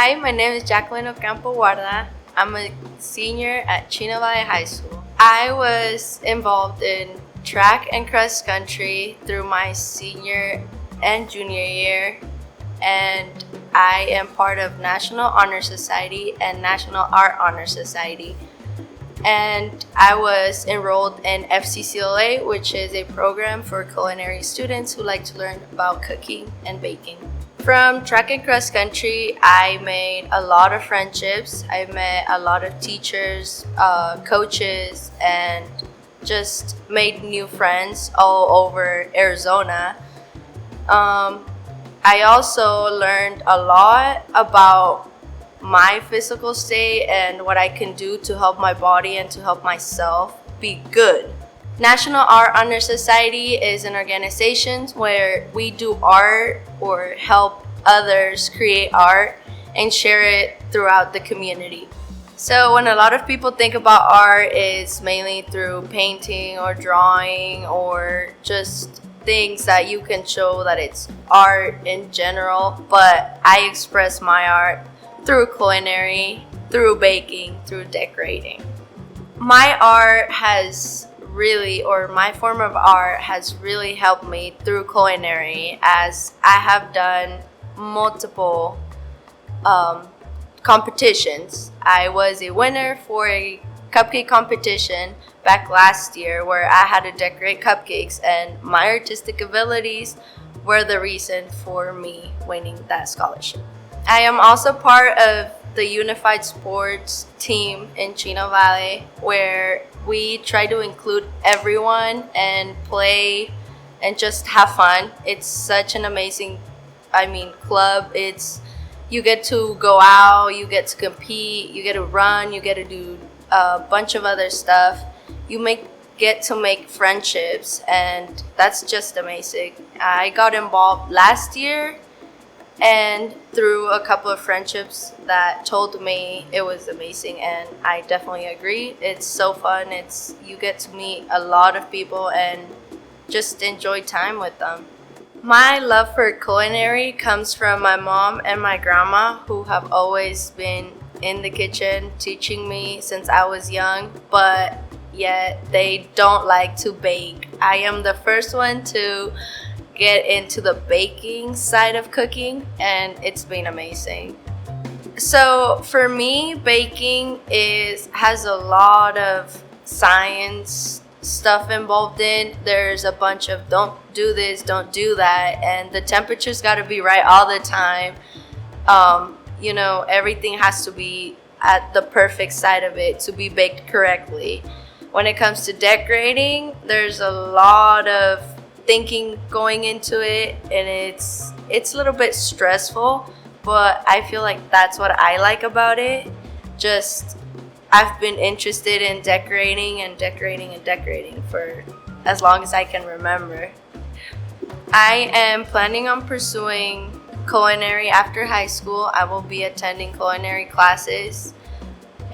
Hi, my name is Jaqueline Ocampo Guarda. I'm a senior at Chino High School. I was involved in track and cross country through my senior and junior year, and I am part of National Honor Society and National Art Honor Society. And I was enrolled in FCCLA, which is a program for culinary students who like to learn about cooking and baking. From track and cross country, I made a lot of friendships. I met a lot of teachers, coaches, and just made new friends all over Arizona. I also learned a lot about my physical state and what I can do to help my body and to help myself be good. National Art Honor Society is an organization where we do art or help others create art and share it throughout the community. So when a lot of people think about art, it's mainly through painting or drawing or just things that you can show that it's art in general. But I express my art through culinary, through baking, through decorating. My art has really, or my form of art has really helped me through culinary, as I have done multiple competitions. I was a winner for a cupcake competition back last year where I had to decorate cupcakes, and my artistic abilities were the reason for me winning that scholarship. I am also part of the Unified Sports team in Chino Valley, where we try to include everyone and play and just have fun. It's such an amazing, club. You get to go out, you get to compete, you get to run, you get to do a bunch of other stuff. Get to make friendships, and that's just amazing. I got involved last year, and through a couple of friendships that told me it was amazing, and I definitely agree. It's so fun. You get to meet a lot of people and just enjoy time with them. My love for culinary comes from my mom and my grandma, who have always been in the kitchen teaching me since I was young, but yet they don't like to bake. I am the first one to get into the baking side of cooking, and it's been amazing. So for me, baking has a lot of science stuff involved in. There's a bunch of don't do this, don't do that, and the temperature's got to be right all the time. Everything has to be at the perfect side of it to be baked correctly. When it comes to decorating, there's a lot of thinking going into it, and it's a little bit stressful, but I feel like that's what I like about it. I've been interested in decorating and decorating and decorating for as long as I can remember. I am planning on pursuing culinary after high school. I will be attending culinary classes,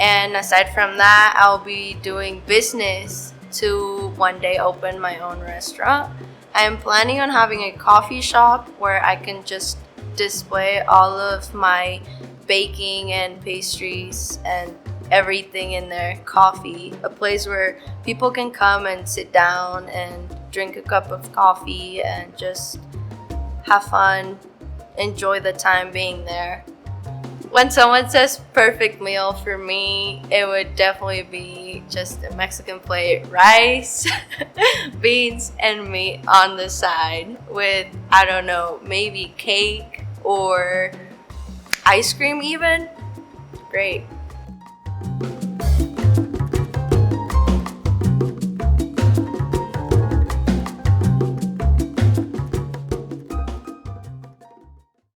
and aside from that, I'll be doing business to one day open my own restaurant. I am planning on having a coffee shop where I can just display all of my baking and pastries and everything in there. Coffee, a place where people can come and sit down and drink a cup of coffee and just have fun, enjoy the time being there. When someone says perfect meal, for me, it would definitely be just a Mexican plate, rice, beans, and meat on the side with, maybe cake or ice cream even. Great.